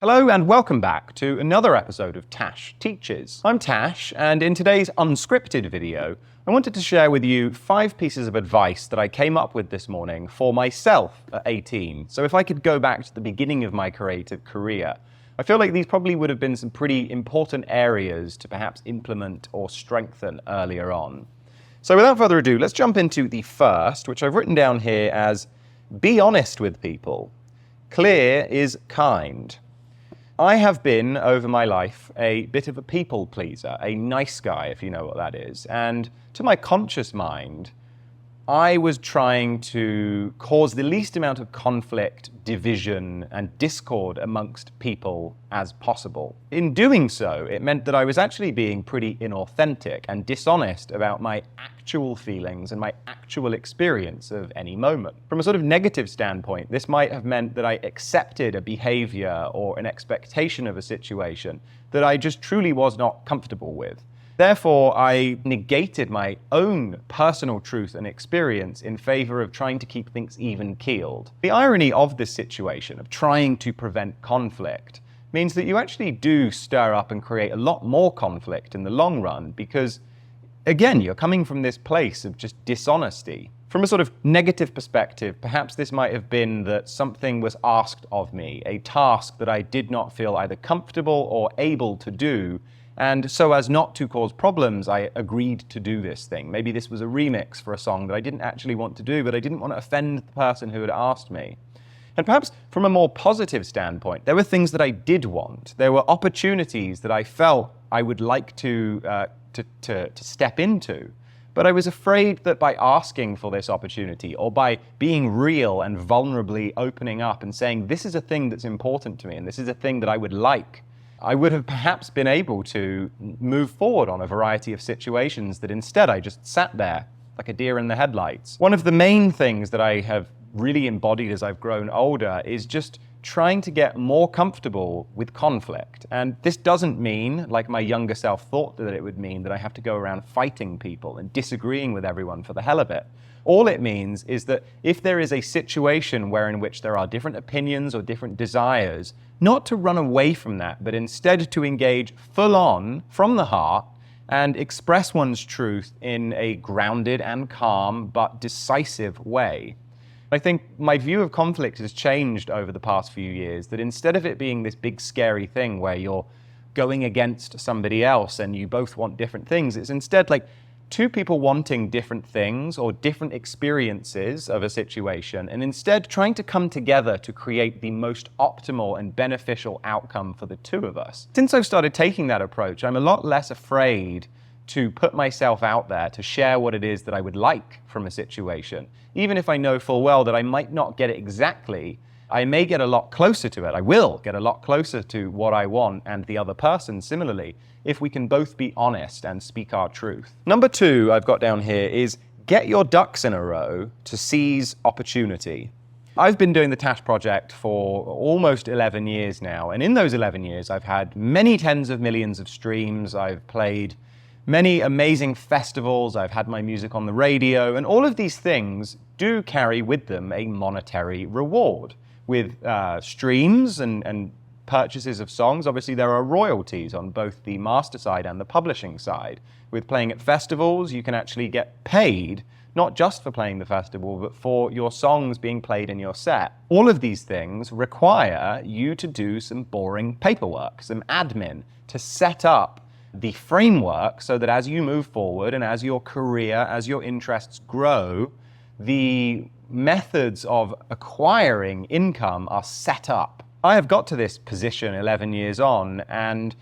Hello and welcome back to another episode of TACHES Teaches. I'm Tash, and in today's unscripted video, I wanted to share with you 5 pieces of advice that I came up with this morning for myself at 18. So if I could go back to the beginning of my creative career, I feel like these probably would have been some pretty important areas to perhaps implement or strengthen earlier on. So without further ado, let's jump into the first, which I've written down here as, be honest with people. Clear is kind. I have been, over my life, a bit of a people pleaser, a nice guy, if you know what that is. And to my conscious mind, I was trying to cause the least amount of conflict, division, and discord amongst people as possible. In doing so, it meant that I was actually being pretty inauthentic and dishonest about my actual feelings and my actual experience of any moment. From a sort of negative standpoint, this might have meant that I accepted a behavior or an expectation of a situation that I just truly was not comfortable with. Therefore, I negated my own personal truth and experience in favor of trying to keep things even-keeled. The irony of this situation, of trying to prevent conflict, means that you actually do stir up and create a lot more conflict in the long run because, again, you're coming from this place of just dishonesty. From a sort of negative perspective, perhaps this might have been that something was asked of me, a task that I did not feel either comfortable or able to do, and so as not to cause problems, I agreed to do this thing. Maybe this was a remix for a song that I didn't actually want to do, but I didn't want to offend the person who had asked me. And perhaps from a more positive standpoint, there were things that I did want. There were opportunities that I felt I would like to step into. But I was afraid that by asking for this opportunity, or by being real and vulnerably opening up and saying, this is a thing that's important to me, and this is a thing that I would like, I would have perhaps been able to move forward on a variety of situations that instead I just sat there like a deer in the headlights. One of the main things that I have really embodied as I've grown older is just trying to get more comfortable with conflict. And this doesn't mean, like my younger self thought that it would mean, that I have to go around fighting people and disagreeing with everyone for the hell of it. All it means is that if there is a situation in which there are different opinions or different desires, not to run away from that, but instead to engage full on from the heart and express one's truth in a grounded and calm but decisive way. I think my view of conflict has changed over the past few years, that instead of it being this big scary thing where you're going against somebody else and you both want different things, it's instead like two people wanting different things or different experiences of a situation, and instead trying to come together to create the most optimal and beneficial outcome for the two of us. Since I've started taking that approach, I'm a lot less afraid to put myself out there, to share what it is that I would like from a situation. Even if I know full well that I might not get it exactly, I may get a lot closer to it. I will get a lot closer to what I want, and the other person similarly, if we can both be honest and speak our truth. Number 2 I've got down here is get your ducks in a row to seize opportunity. I've been doing the TACHES project for almost 11 years now, and in those 11 years I've had many tens of millions of streams, I've played many amazing festivals, I've had my music on the radio, and all of these things do carry with them a monetary reward. With streams and purchases of songs, obviously there are royalties on both the master side and the publishing side. With playing at festivals, you can actually get paid, not just for playing the festival, but for your songs being played in your set. All of these things require you to do some boring paperwork, some admin, to set up the framework so that as you move forward and as your career, as your interests grow, the methods of acquiring income are set up. I have got to this position 11 years on, and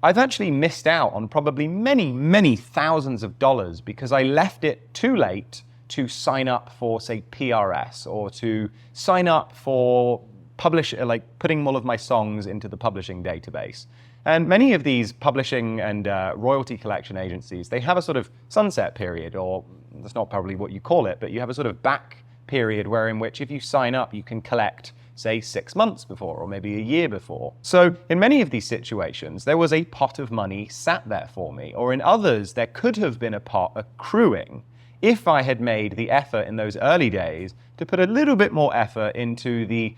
I've actually missed out on probably many thousands of dollars because I left it too late to sign up for, say, PRS, or to sign up for putting all of my songs into the publishing database. And many of these publishing and royalty collection agencies, they have a sort of sunset period, or that's not probably what you call it, but you have a sort of back period in which if you sign up, you can collect, say, 6 months before, or maybe a year before. So in many of these situations, there was a pot of money sat there for me, or in others, there could have been a pot accruing if I had made the effort in those early days to put a little bit more effort into the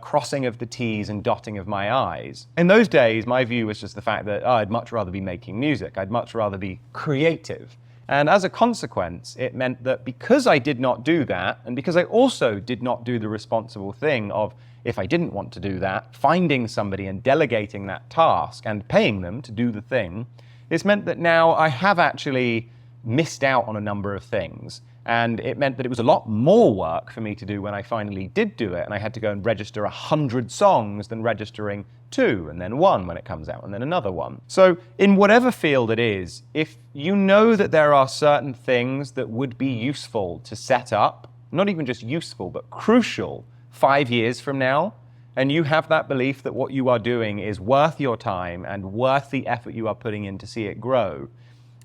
crossing of the T's and dotting of my I's. In those days, my view was just the fact that I'd much rather be making music. I'd much rather be creative. And as a consequence, it meant that because I did not do that, and because I also did not do the responsible thing of, if I didn't want to do that, finding somebody and delegating that task and paying them to do the thing, it's meant that now I have actually missed out on a number of things. And it meant that it was a lot more work for me to do when I finally did do it. And I had to go and register 100 songs than registering 2, and then 1 when it comes out, and then another one. So in whatever field it is, if you know that there are certain things that would be useful to set up, not even just useful, but crucial 5 years from now, and you have that belief that what you are doing is worth your time and worth the effort you are putting in to see it grow,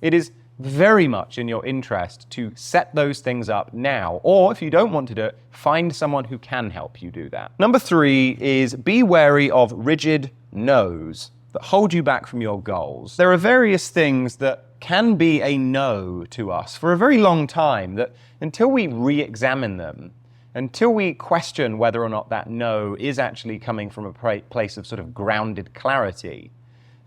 it is very much in your interest to set those things up now, or if you don't want to do it, find someone who can help you do that. Number 3 is be wary of rigid no's that hold you back from your goals. There are various things that can be a no to us for a very long time that until we re-examine them, until we question whether or not that no is actually coming from a place of sort of grounded clarity,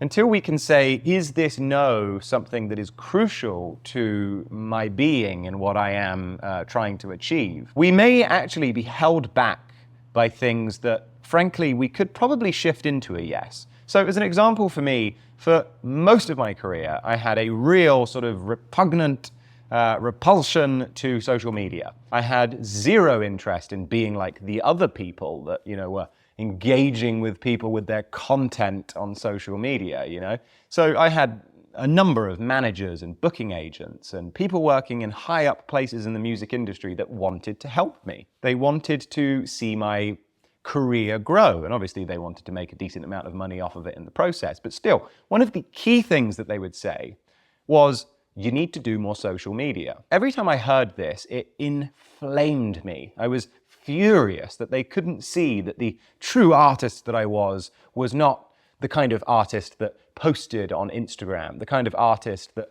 until we can say, is this no something that is crucial to my being and what I am trying to achieve, we may actually be held back by things that, frankly, we could probably shift into a yes. So as an example for me, for most of my career, I had a real sort of repugnant repulsion to social media. I had zero interest in being like the other people that, were engaging with people with their content on social media, So I had a number of managers and booking agents and people working in high up places in the music industry that wanted to help me. They wanted to see my career grow, and obviously they wanted to make a decent amount of money off of it in the process. But still, one of the key things that they would say was, you need to do more social media. Every time I heard this, it inflamed me. I was furious that they couldn't see that the true artist that I was not the kind of artist that posted on Instagram, the kind of artist that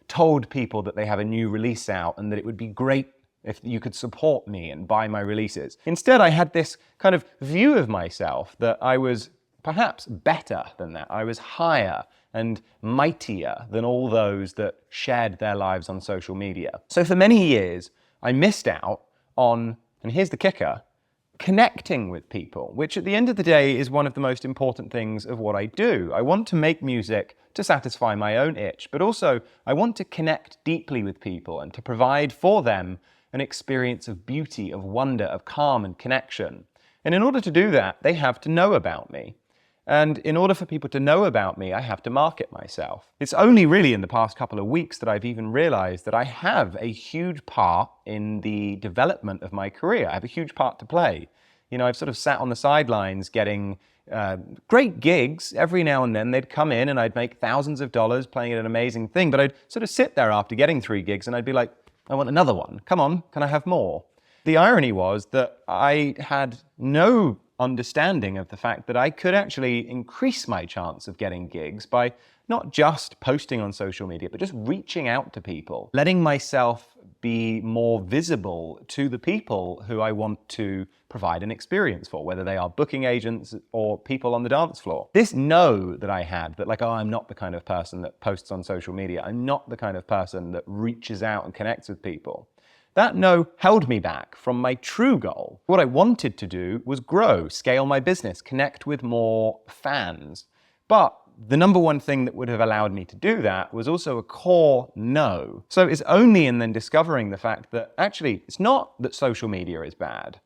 told people that they have a new release out and that it would be great if you could support me and buy my releases. Instead, I had this kind of view of myself that I was perhaps better than that. I was higher and mightier than all those that shared their lives on social media. So for many years, I missed out on, and here's the kicker, connecting with people, which at the end of the day is one of the most important things of what I do. I want to make music to satisfy my own itch, but also I want to connect deeply with people and to provide for them an experience of beauty, of wonder, of calm and connection. And in order to do that, they have to know about me. And in order for people to know about me, I have to market myself. It's only really in the past couple of weeks that I've even realized that I have a huge part in the development of my career. I have a huge part to play. I've sort of sat on the sidelines getting great gigs. Every now and then they'd come in and I'd make thousands of dollars playing at an amazing thing, but I'd sort of sit there after getting 3 gigs and I'd be like, I want another one. Come on, can I have more? The irony was that I had no understanding of the fact that I could actually increase my chance of getting gigs by not just posting on social media, but just reaching out to people, letting myself be more visible to the people who I want to provide an experience for, whether they are booking agents or people on the dance floor. This no that I had, that I'm not the kind of person that posts on social media, I'm not the kind of person that reaches out and connects with people, that no held me back from my true goal. What I wanted to do was grow, scale my business, connect with more fans. But the number one thing that would have allowed me to do that was also a core no. So it's only in then discovering the fact that actually it's not that social media is bad.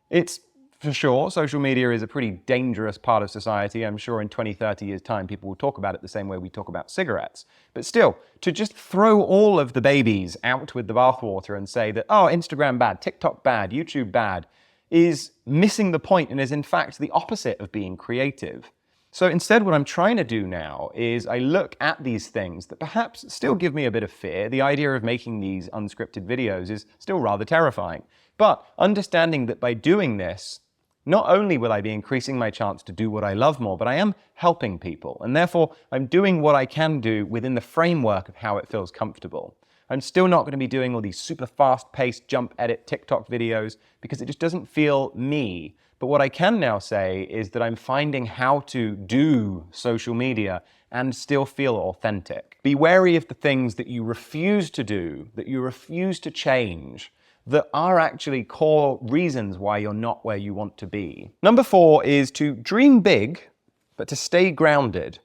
It's for sure, social media is a pretty dangerous part of society. I'm sure in 20, 30 years' time, people will talk about it the same way we talk about cigarettes. But still, to just throw all of the babies out with the bathwater and say that, oh, Instagram bad, TikTok bad, YouTube bad, is missing the point and is in fact the opposite of being creative. So instead, what I'm trying to do now is I look at these things that perhaps still give me a bit of fear. The idea of making these unscripted videos is still rather terrifying. But understanding that by doing this, not only will I be increasing my chance to do what I love more, but I am helping people. And therefore, I'm doing what I can do within the framework of how it feels comfortable. I'm still not going to be doing all these super fast-paced jump edit TikTok videos because it just doesn't feel me. But what I can now say is that I'm finding how to do social media and still feel authentic. Be wary of the things that you refuse to do, that you refuse to change, that are actually core reasons why you're not where you want to be. Number 4 is to dream big, but to stay grounded.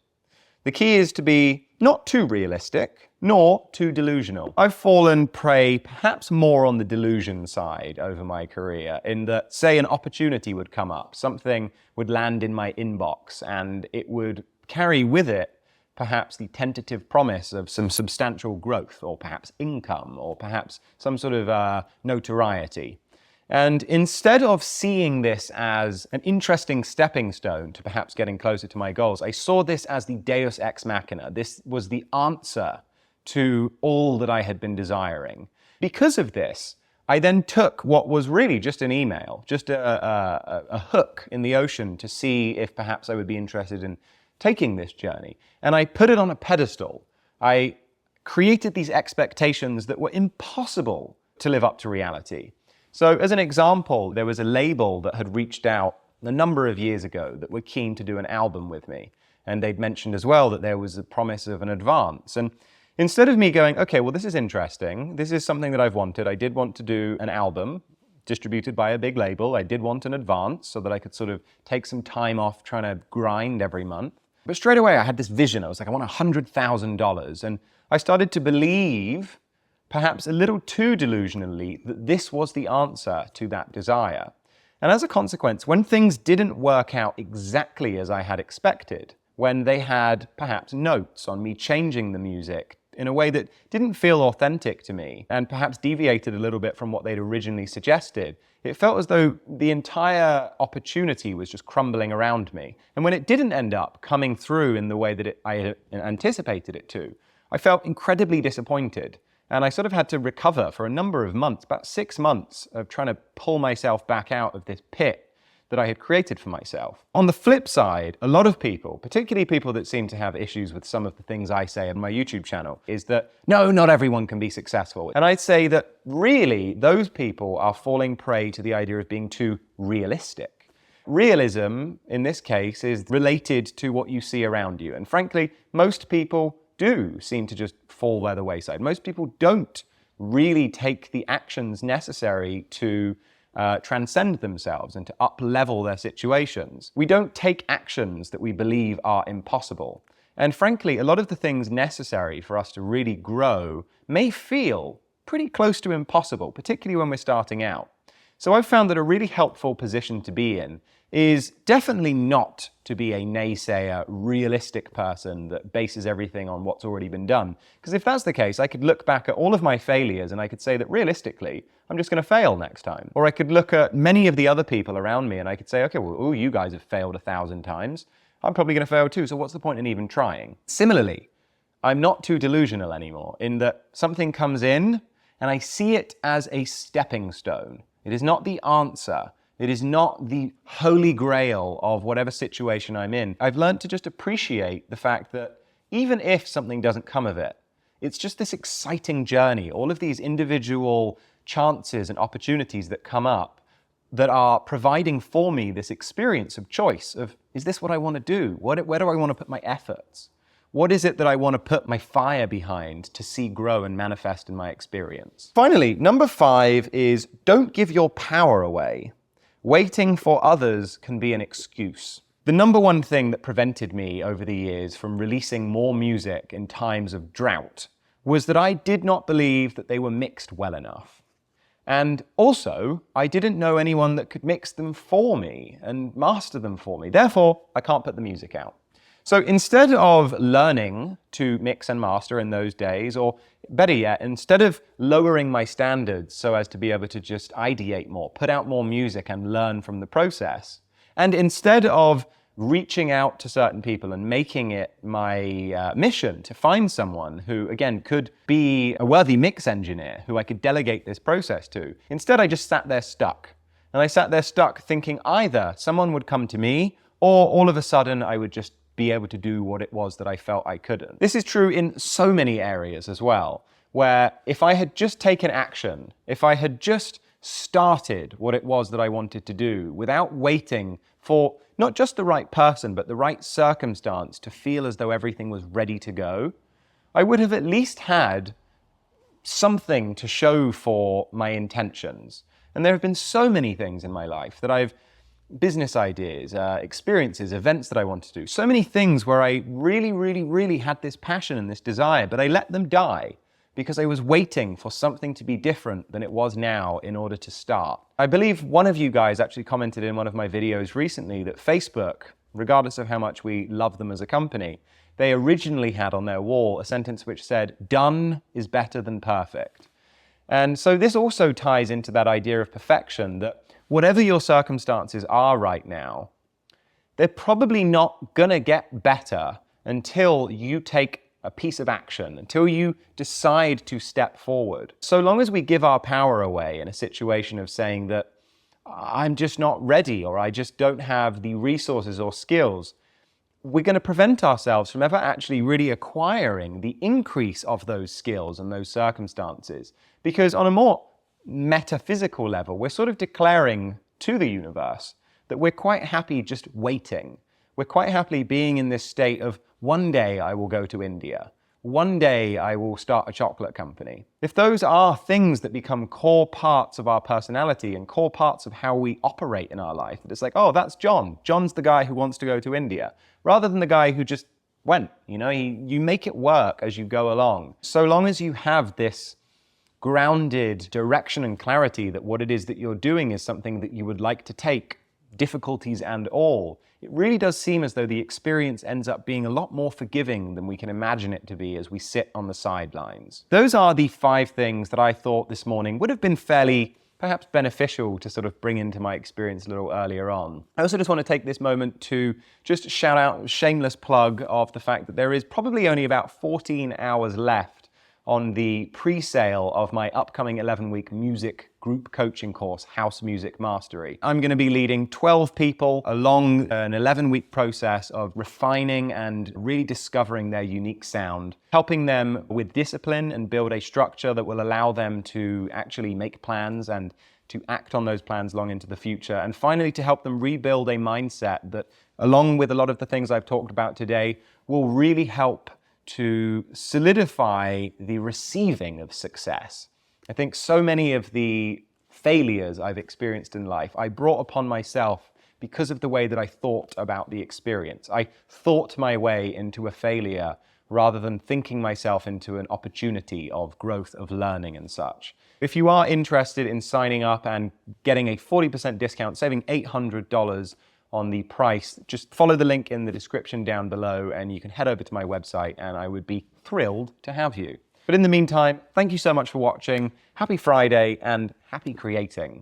The key is to be not too realistic, nor too delusional. I've fallen prey perhaps more on the delusion side over my career, in that, say, an opportunity would come up, something would land in my inbox, and it would carry with it perhaps the tentative promise of some substantial growth, or perhaps income, or perhaps some sort of notoriety. And instead of seeing this as an interesting stepping stone to perhaps getting closer to my goals, I saw this as the deus ex machina. This was the answer to all that I had been desiring. Because of this, I then took what was really just an email, just a hook in the ocean to see if perhaps I would be interested in taking this journey. And I put it on a pedestal. I created these expectations that were impossible to live up to reality. So as an example, there was a label that had reached out a number of years ago that were keen to do an album with me. And they'd mentioned as well that there was a promise of an advance. And instead of me going, okay, well, this is interesting, this is something that I've wanted, I did want to do an album distributed by a big label, I did want an advance so that I could sort of take some time off trying to grind every month. But straight away I had this vision, I was like, I want $100,000. And I started to believe, perhaps a little too delusionally, that this was the answer to that desire. And as a consequence, when things didn't work out exactly as I had expected, when they had perhaps notes on me changing the music in a way that didn't feel authentic to me, and perhaps deviated a little bit from what they'd originally suggested, it felt as though the entire opportunity was just crumbling around me. And when it didn't end up coming through in the way that I had anticipated it to, I felt incredibly disappointed. And I sort of had to recover for a number of months, about 6 months of trying to pull myself back out of this pit that I had created for myself. On the flip side, a lot of people, particularly people that seem to have issues with some of the things I say on my YouTube channel, is that, no, not everyone can be successful. And I'd say that really those people are falling prey to the idea of being too realistic. Realism, in this case, is related to what you see around you. And frankly, most people do seem to just fall by the wayside. Most people don't really take the actions necessary to transcend themselves and to up-level their situations. We don't take actions that we believe are impossible. And frankly, a lot of the things necessary for us to really grow may feel pretty close to impossible, particularly when we're starting out. So I've found that a really helpful position to be in is definitely not to be a naysayer, realistic person that bases everything on what's already been done. Because if that's the case, I could look back at all of my failures and I could say that realistically, I'm just going to fail next time. Or I could look at many of the other people around me and I could say, okay, well, you guys have failed 1,000 times. I'm probably going to fail too, so what's the point in even trying? Similarly, I'm not too delusional anymore in that something comes in and I see it as a stepping stone. It is not the answer. It is not the holy grail of whatever situation I'm in. I've learned to just appreciate the fact that even if something doesn't come of it, it's just this exciting journey, all of these individual chances and opportunities that come up that are providing for me this experience of choice of, is this what I want to do? Where do I want to put my efforts? What is it that I want to put my fire behind to see grow and manifest in my experience? Finally, number 5 is don't give your power away. Waiting for others can be an excuse. The number one thing that prevented me over the years from releasing more music in times of drought was that I did not believe that they were mixed well enough. And also, I didn't know anyone that could mix them for me and master them for me. Therefore, I can't put the music out. So instead of learning to mix and master in those days, or better yet, instead of lowering my standards so as to be able to just ideate more, put out more music and learn from the process, and instead of reaching out to certain people and making it my mission to find someone who, again, could be a worthy mix engineer who I could delegate this process to, instead I just sat there stuck. And I sat there stuck thinking either someone would come to me or all of a sudden I would just be able to do what it was that I felt I couldn't. This is true in so many areas as well, where if I had just taken action, if I had just started what it was that I wanted to do without waiting for not just the right person, but the right circumstance to feel as though everything was ready to go, I would have at least had something to show for my intentions. And there have been so many things in my life that business ideas, experiences, events that I want to do, so many things where I really had this passion and this desire, but I let them die because I was waiting for something to be different than it was now in order to start. I believe one of you guys actually commented in one of my videos recently that Facebook, regardless of how much we love them as a company, they originally had on their wall a sentence which said, "Done is better than perfect." And so this also ties into that idea of perfection, that whatever your circumstances are right now, they're probably not gonna get better until you take a piece of action, until you decide to step forward. So long as we give our power away in a situation of saying that I'm just not ready, or I just don't have the resources or skills, we're going to prevent ourselves from ever actually really acquiring the increase of those skills and those circumstances. Because on a more metaphysical level, we're sort of declaring to the universe that we're quite happy just waiting. We're quite happily being in this state of, one day I will go to India. One day I will start a chocolate company. If those are things that become core parts of our personality and core parts of how we operate in our life, it's like, oh, that's John. John's the guy who wants to go to India, rather than the guy who just went. You make it work as you go along. So long as you have this grounded direction and clarity that what it is that you're doing is something that you would like to take, difficulties and all, it really does seem as though the experience ends up being a lot more forgiving than we can imagine it to be as we sit on the sidelines. Those are the 5 things that I thought this morning would have been fairly perhaps beneficial to sort of bring into my experience a little earlier on. I also just want to take this moment to just shout out a shameless plug of the fact that there is probably only about 14 hours left on the pre-sale of my upcoming 11-week music group coaching course, House Music Mastery. I'm going to be leading 12 people along an 11-week process of refining and really discovering their unique sound, helping them with discipline and build a structure that will allow them to actually make plans and to act on those plans long into the future, and finally to help them rebuild a mindset that, along with a lot of the things I've talked about today, will really help to solidify the receiving of success. I think so many of the failures I've experienced in life, I brought upon myself because of the way that I thought about the experience. I thought my way into a failure rather than thinking myself into an opportunity of growth, of learning and such. If you are interested in signing up and getting a 40% discount, saving $800 on the price, just follow the link in the description down below and you can head over to my website and I would be thrilled to have you. But in the meantime, thank you so much for watching. Happy Friday and happy creating.